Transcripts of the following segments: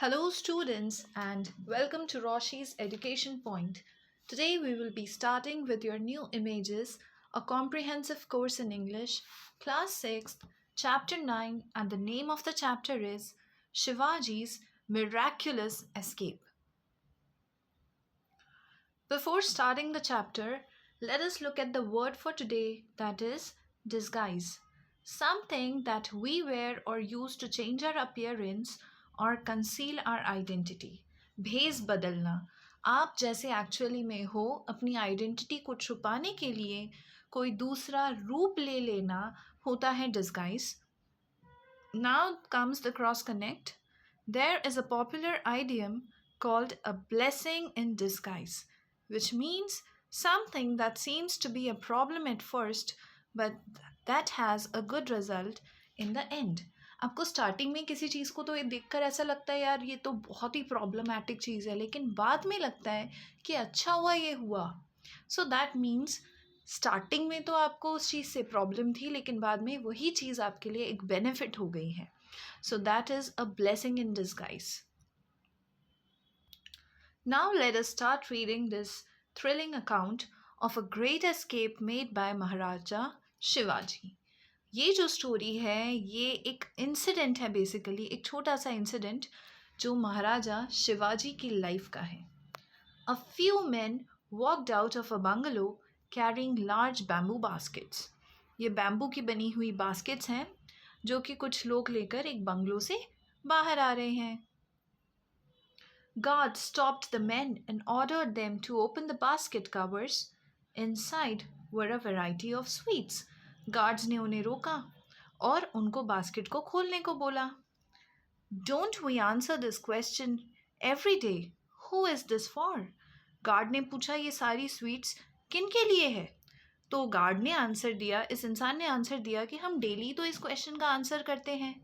Hello, students, and welcome to Roshi's Education Point. Today, we will be starting with your new images, a comprehensive course in English, Class 6th, Chapter 9, and the name of the chapter is Shivaji's Miraculous Escape. Before starting the chapter, let us look at the word for today, that is disguise. Something that we wear or use to change our appearance or conceal our identity. भेस बदलना. आप जैसे actually में हो अपनी identity को छुपाने के लिए कोई दूसरा रूप ले लेना होता है disguise. Now comes the cross connect. There is a popular idiom called a blessing in disguise, which means something that seems to be a problem at first but that has a good result in the end. आपको starting में किसी चीज़ को तो ये देखकर ऐसा लगता है यार ये तो बहुत ही प्रॉब्लमैटिक चीज़ है, लेकिन बाद में लगता है कि अच्छा हुआ ये हुआ. सो दैट मीन्स स्टार्टिंग में तो आपको उस चीज़ से प्रॉब्लम थी, लेकिन बाद में वही चीज़ आपके लिए एक बेनिफिट हो गई है. So that is a blessing in disguise. Now let us start reading this thrilling account of a great escape made by Maharaja Shivaji. ये जो स्टोरी है ये एक इंसिडेंट है, बेसिकली एक छोटा सा इंसिडेंट जो महाराजा शिवाजी की लाइफ का है. A few men walked out of a bungalow carrying large bamboo baskets. ये बैम्बू की बनी हुई बास्केट्स हैं जो कि कुछ लोग लेकर एक बंगलो से बाहर आ रहे हैं. God stopped the men and ordered them to open the basket covers. Inside were a variety of sweets. Guards ने उन्हें रोका और उनको बास्केट को खोलने को बोला. Don't we answer this question every day? Who is this for? Guard ने पूछा ये सारी स्वीट्स किन के लिए है. तो गार्ड ने आंसर दिया, इस इंसान ने आंसर दिया कि हम डेली तो इस क्वेश्चन का आंसर करते हैं.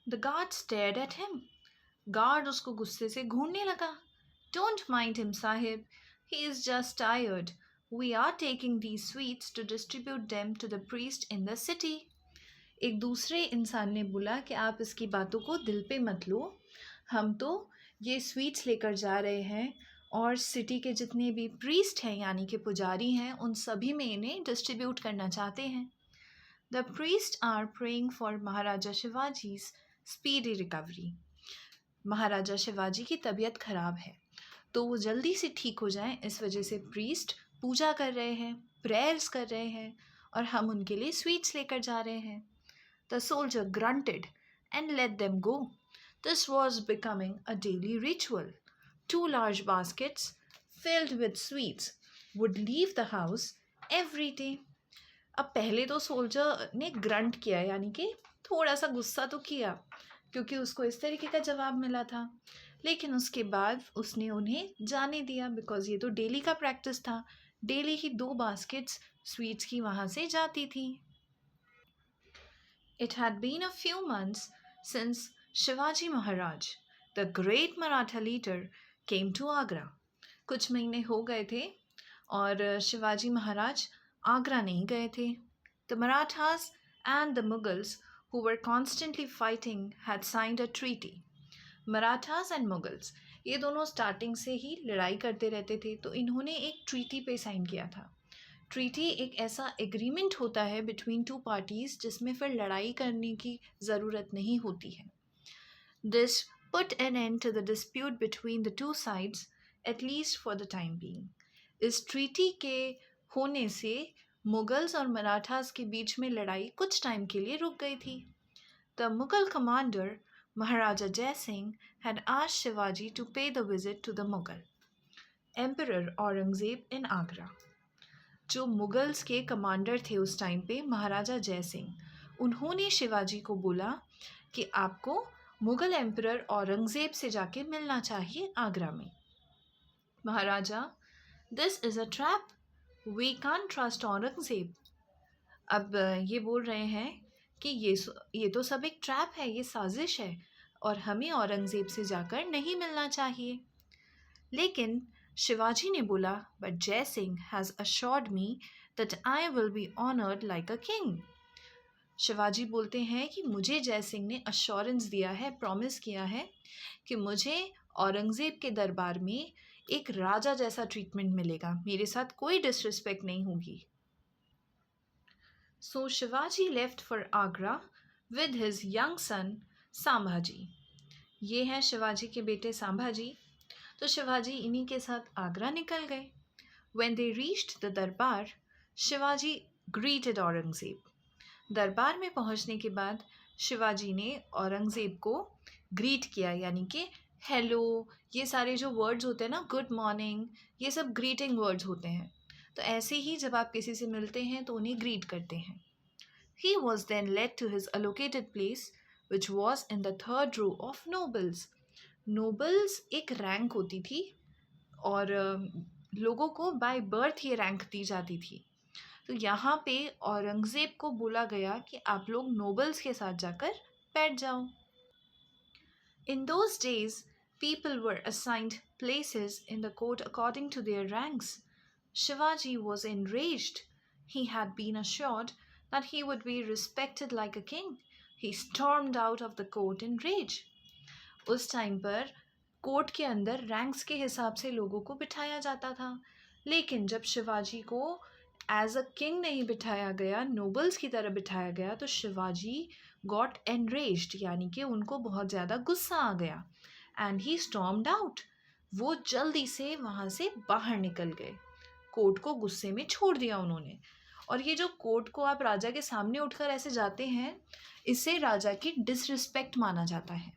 The guard stared at him. Guard उसको गुस्से से घूरने लगा. Don't mind him, Sahib. He is just tired. We are taking these sweets to distribute them to the priest in the city. एक दूसरे इंसान ने बोला कि आप इसकी बातों को दिल पे मत लो, हम तो ये स्वीट्स लेकर जा रहे हैं और सिटी के जितने भी प्रीस्ट हैं यानी कि पुजारी हैं उन सभी में इन्हें डिस्ट्रीब्यूट करना चाहते हैं. The priest are praying for Maharaja Shivaji's speedy recovery. Maharaja Shivaji की तबीयत खराब है तो वो जल्दी से ठीक हो जाएं, इस वजह से प्रीस्ट पूजा कर रहे हैं, प्रेयर्स कर रहे हैं और हम उनके लिए स्वीट्स लेकर जा रहे हैं. The soldier granted and let them go. This was becoming a daily ritual. 2 large baskets filled with sweets would leave the house every day. अब पहले तो सोल्जर ने ग्रंट किया यानी कि थोड़ा सा गुस्सा तो किया क्योंकि उसको इस तरीके का जवाब मिला था, लेकिन उसके बाद उसने उन्हें जाने दिया बिकॉज ये तो डेली का प्रैक्टिस था. डेली ही 2 बास्केट्स स्वीट्स की वहाँ से जाती थी. It had been a few months since Shivaji Maharaj, the great Maratha leader, came to Agra. कुछ महीने हो गए थे और शिवाजी महाराज आगरा नहीं गए थे. The Marathas and the Mughals, who were constantly fighting, had signed a treaty. Marathas and Mughals ये दोनों स्टार्टिंग से ही लड़ाई करते रहते थे, तो इन्होंने एक ट्रीटी पे साइन किया था. ट्रीटी एक ऐसा एग्रीमेंट होता है बिटवीन 2 पार्टीज जिसमें फिर लड़ाई करने की ज़रूरत नहीं होती है. This put an end to the dispute between the 2 sides at least for the time being. इस ट्रीटी के होने से मुगल्स और मराठास के बीच में लड़ाई कुछ टाइम के लिए रुक गई थी. The Mughal commander Maharaja Jai Singh had asked Shivaji to pay the visit to the Mughal Emperor Aurangzeb in Agra. जो मुगल्स के कमांडर थे उस टाइम पे महाराजा जय सिंह, उन्होंने शिवाजी को बोला कि आपको मुगल एम्परर औरंगज़ेब से जाके मिलना चाहिए आगरा में. Maharaja, this is a trap, we can't trust Aurangzeb. अब ये बोल रहे हैं कि ये तो सब एक ट्रैप है, ये साजिश है और हमें औरंगज़ेब से जाकर नहीं मिलना चाहिए. लेकिन शिवाजी ने बोला, बट जय Singh has assured me that I will be honoured like a king. Shivaji बोलते हैं कि मुझे जय सिंह ने अश्योरेंस दिया है, प्रॉमिस किया है कि मुझे औरंगज़ेब के दरबार में एक राजा जैसा ट्रीटमेंट मिलेगा, मेरे साथ कोई डिसरिस्पेक्ट नहीं होगी। So Shivaji left for Agra with his young son Sambhaji. ये हैं शिवाजी के बेटे सांभाजी। तो शिवाजी इन्हीं के साथ आगरा निकल गए। When they reached the दरबार, शिवाजी greeted औरंगज़ेब। दरबार में पहुंचने के बाद शिवाजी ने औरंगज़ेब को ग्रीट किया, यानी कि हेलो, ये सारे जो वर्ड्स होते हैं ना, गुड मॉर्निंग, ये सब ग्रीटिंग वर्ड्स होते हैं। तो ऐसे ही जब आप किसी से मिलते हैं तो उन्हें ग्रीट करते हैं। He was then led to his allocated place, which was in the third row of nobles. Nobles एक रैंक होती थी और लोगों को बाय बर्थ ये रैंक दी जाती थी। तो यहाँ पे औरंगज़ेब को बोला गया कि आप लोग नोबल्स के साथ जाकर बैठ जाओ। In those days, people were assigned places in the court according to their ranks. Shivaji was enraged. He had been assured that he would be respected like a king. He stormed out of the court in rage. उस time पर court के अंदर ranks के हिसाब से लोगों को बिठाया जाता था, लेकिन जब शिवाजी को एज अ किंग नहीं बिठाया गया, नोबल्स की तरह बिठाया गया, तो शिवाजी गॉट एनरेज्ड, यानी कि उनको बहुत ज़्यादा गुस्सा आ गया। एंड ही स्टॉर्म्ड आउट, वो जल्दी से वहाँ से बाहर निकल गए। कोर्ट को गुस्से में छोड़ दिया उन्होंने। और ये जो कोर्ट को आप राजा के सामने उठकर ऐसे जाते हैं, इससे राजा की डिसरिस्पेक्ट माना जाता है।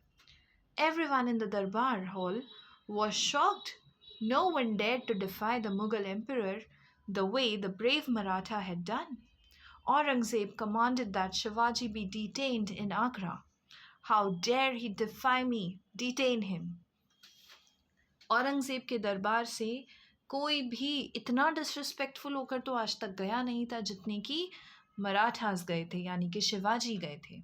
Everyone in the Darbar hall was shocked. No one dared to defy the Mughal emperor the way the brave Maratha had done. Aurangzeb commanded that Shivaji be detained in Agra. How dare he defy me? Detain him. Aurangzeb के दरबार से कोई भी इतना disrespectful होकर तो आज तक गया नहीं था जितने कि मराठास गए थे, यानी कि शिवाजी गए थे।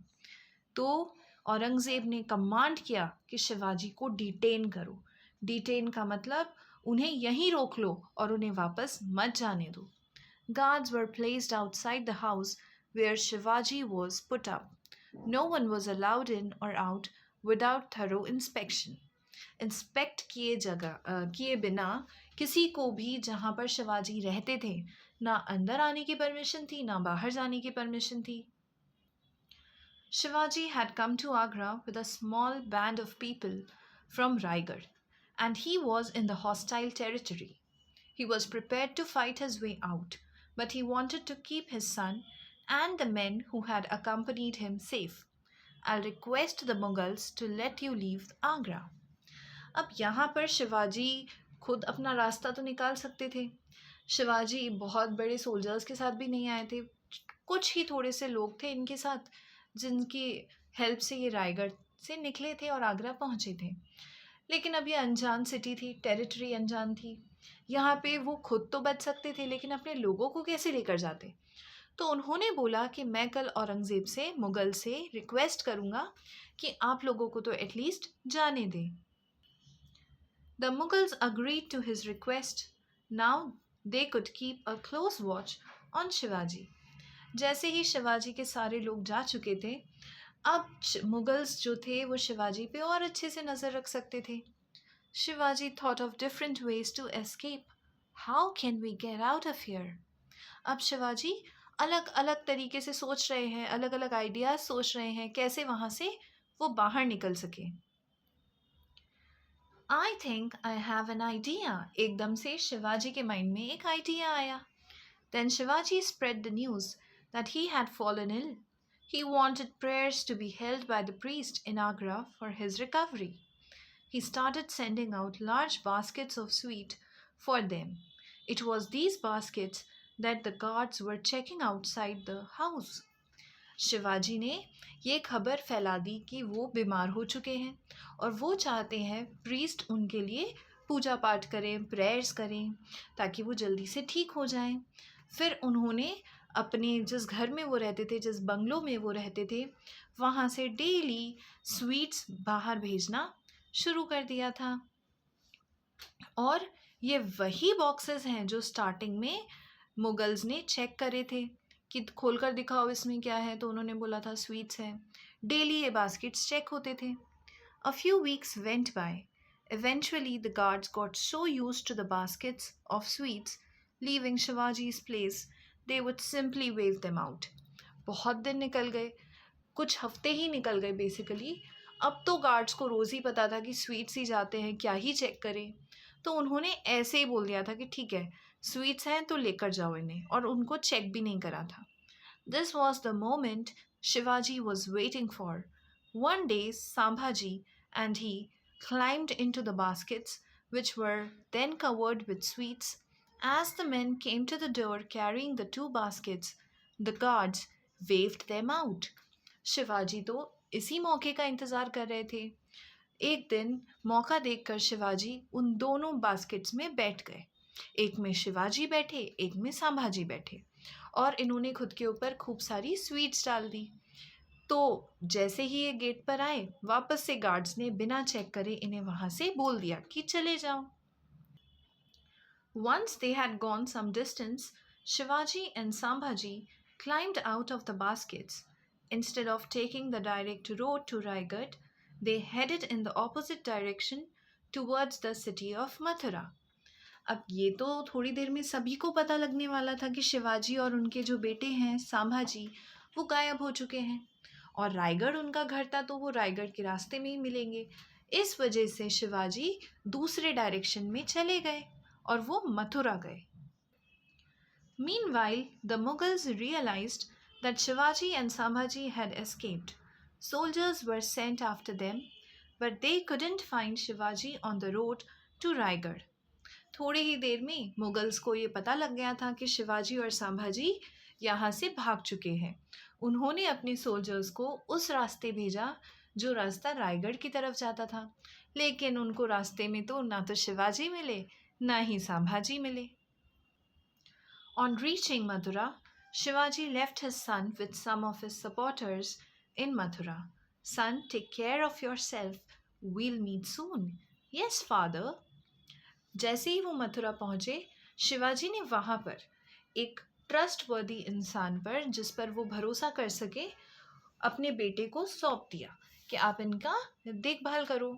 तो औरंगज़ेब ने कमांड किया कि शिवाजी को डिटेन करो। डिटेन का मतलब उन्हें यहीं रोक लो और उन्हें वापस मत जाने दो। Guards were placed outside the house where Shivaji was put up. No one was allowed in or out without thorough inspection. Inspect किए बिना किसी को भी जहाँ पर शिवाजी रहते थे, ना अंदर आने की परमिशन थी, ना बाहर जाने की परमिशन थी। Shivaji had come to Agra with a small band of people from Raigad, and he was in the hostile territory. He was prepared to fight his way out, but he wanted to keep his son and the men who had accompanied him safe. I'll request the Mughals to let you leave Agra. अब यहाँ पर शिवाजी खुद अपना रास्ता तो निकाल सकते थे। शिवाजी बहुत बड़े सोल्जर्स के साथ भी नहीं आए थे, कुछ ही थोड़े से लोग थे इनके साथ जिनकी हेल्प से ये रायगढ़ से निकले थे और आगरा पहुँचे थे। लेकिन अब ये अनजान सिटी थी, टेरिटरी अनजान थी, यहाँ पे वो खुद तो बच सकते थे लेकिन अपने लोगों को कैसे लेकर जाते। तो उन्होंने बोला कि मैं कल औरंगज़ेब से, मुग़ल से रिक्वेस्ट करूँगा कि आप लोगों को तो एटलीस्ट जाने दें। The Mughals agreed to his request. Now they could keep a close watch on Shivaji. जैसे ही शिवाजी के सारे लोग जा चुके थे, अब मुगल्स जो थे वो शिवाजी पे और अच्छे से नज़र रख सकते थे। Shivaji thought of different ways to escape. How can we get out of here? अब शिवाजी अलग अलग तरीके से सोच रहे हैं, अलग अलग आइडियाज सोच रहे हैं कैसे वहाँ से वो बाहर निकल सके। I think I have an idea. एकदम से शिवाजी के माइंड में एक आइडिया आया। Then Shivaji spread the news that he had fallen ill. He wanted prayers to be held by the priest in Agra for his recovery. He started sending out large baskets of sweet for them. It was these baskets that the guards were checking outside the house. Shivaji ने ये खबर फैला दी कि वो बीमार हो चुके हैं और वो चाहते हैं प्रीस्ट उनके लिए पूजा पाठ करें, प्रेयर्स करें ताकि वो जल्दी से ठीक हो जाएं। फिर उन्होंने अपने जिस घर में वो रहते थे, जिस बंगलों में वो रहते थे, वहाँ से डेली स्वीट्स बाहर भेजना शुरू कर दिया था। और ये वही बॉक्सेस हैं जो स्टार्टिंग में मुगल्स ने चेक करे थे कि खोल कर दिखाओ इसमें क्या है, तो उन्होंने बोला था स्वीट्स हैं। डेली ये बास्केट्स चेक होते थे। A few weeks went by. Eventually, the guards got so used to the baskets of sweets leaving Shivaji's place, they would simply wave them out. बहुत दिन निकल गए, कुछ हफ्ते ही निकल गए बेसिकली। अब तो गार्ड्स को रोज़ ही पता था कि स्वीट्स ही जाते हैं, क्या ही चेक करें। तो उन्होंने ऐसे ही बोल दिया था कि ठीक है, स्वीट्स हैं तो लेकर जाओ इन्हें, और उनको चेक भी नहीं करा था। This was the moment Shivaji was waiting for. One day, Sambhaji and he climbed into the baskets, which were then covered with sweets. As the men came to the door carrying the two baskets, the guards waved them out. Shivaji तो इसी मौके का इंतज़ार कर रहे थे। एक दिन मौका देखकर शिवाजी उन दोनों बास्केट्स में बैठ गए। एक में शिवाजी बैठे, एक में संभाजी बैठे, और इन्होंने खुद के ऊपर खूब सारी स्वीट्स डाल दी। तो जैसे ही ये गेट पर आए, वापस से गार्ड्स ने बिना चेक करे इन्हें वहाँ से बोल दिया कि चले जाओ। Once they had gone some distance, Shivaji and Sambhaji climbed out of the baskets. Instead of taking the direct road to Raigad, they headed in the opposite direction towards the city of Mathura. अब ये तो थोड़ी देर में सभी को पता लगने वाला था कि शिवाजी और उनके जो बेटे हैं संभाजी, वो गायब हो चुके हैं, और रायगढ़ उनका घर था, तो वो रायगढ़ के रास्ते में ही मिलेंगे। इस वजह से शिवाजी दूसरे डायरेक्शन में चले गए और वो मथुरा गए। Meanwhile, the Mughals realized that Shivaji and Sambhaji had escaped. Soldiers were sent after them, but they couldn't find Shivaji on the road to Raigad. थोड़ी ही देर में मुगल्स को ये पता लग गया था कि शिवाजी और संभाजी यहाँ से भाग चुके हैं। उन्होंने अपने सोल्जर्स को उस रास्ते भेजा जो रास्ता रायगढ़ की तरफ जाता था, लेकिन उनको रास्ते में तो ना तो शिवाजी मिले, ना ही संभाजी मिले। On reaching Mathura, Shivaji left his son with some of his supporters in Mathura. Son, take care of yourself. We'll meet soon. Yes, father. जैसे ही वो मथुरा पहुंचे, शिवाजी ने वहां पर एक ट्रस्टवर्दी इंसान पर, जिस पर वो भरोसा कर सके, अपने बेटे को सौंप दिया कि आप इनका देखभाल करो।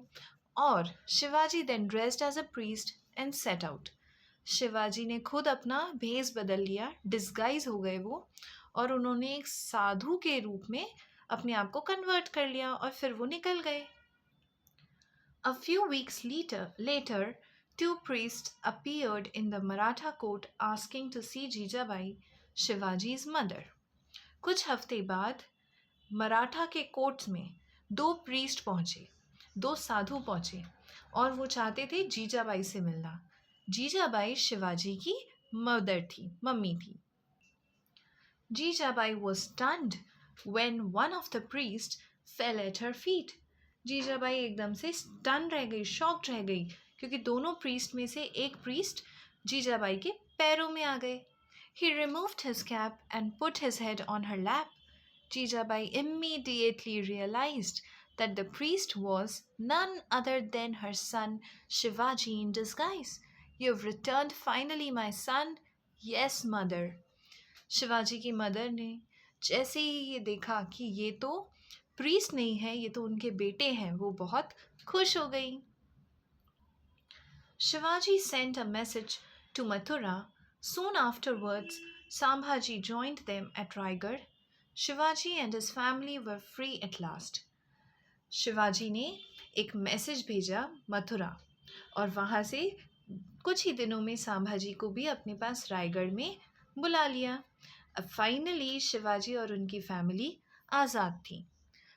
और Shivaji then dressed as a priest and set out. Shivaji ने खुद अपना भेष बदल लिया, डिस्गाइज हो गए वो, और उन्होंने एक साधु के रूप में अपने आप को कन्वर्ट कर लिया, और फिर वो निकल गए। A few weeks later, two priests appeared in the Maratha court asking to see Jijabai, Shivaji's mother. कुछ हफ्ते बाद मराठा के कोर्ट्स में दो प्रीस्ट पहुंचे, दो साधु पहुंचे, और वो चाहते थे जीजाबाई से मिलना। जीजाबाई शिवाजी की मदर थी, मम्मी थी। Jijabai was stunned when one of the priests fell at her feet. Jijabai एकदम से स्टन रह गई, शॉक्ड रह गई, क्योंकि दोनों प्रीस्ट में से एक प्रीस्ट जीजाबाई के पैरों में आ गए। He removed his cap and put his head on her lap. Jijabai immediately realized that the priest was none other than her son Shivaji in disguise. You've returned finally, my son. Yes, mother. Shivaji की mother ने जैसे ही ये देखा कि ये तो priest नहीं है, ये तो उनके बेटे हैं, वो बहुत खुश हो गई। Shivaji sent a message to Mathura. Soon afterwards, Sambhaji joined them at Raigad. Shivaji and his family were free at last. Shivaji ने एक मैसेज भेजा मथुरा, और वहाँ से कुछ ही दिनों में संभाजी को भी अपने पास रायगढ़ में बुला लिया। अब फाइनली शिवाजी और उनकी फैमिली आज़ाद थी।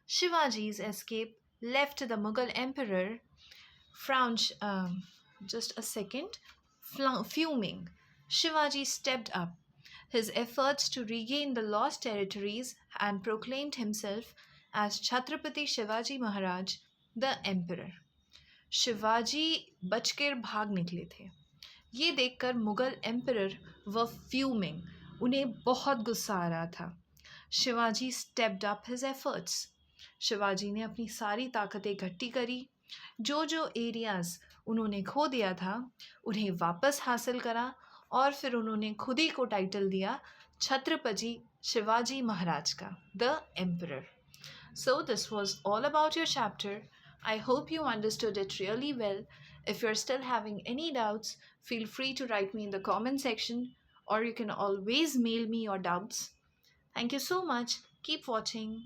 Shivaji's escape left the Mughal emperor fuming. Shivaji stepped up his efforts to regain the lost territories and proclaimed himself as Chhatrapati Shivaji Maharaj, the emperor. Shivaji बचकर भाग निकले थे। ये देखकर मुगल एम्परर व फ्यूमिंग, उन्हें बहुत गुस्सा आ रहा था। Shivaji stepped up his efforts. Shivaji ने अपनी सारी ताकतें इकट्ठी करी। जो जो एरियाज़ उन्होंने खो दिया था, उन्हें वापस हासिल करा, और फिर उन्होंने खुद ही को टाइटल दिया छत्रपति शिवाजी महाराज का, the emperor. So, this was all about your chapter. I hope you understood it really well. If you're still having any doubts, feel free to write me in the comment section, or you can always mail me your doubts. Thank you so much. Keep watching.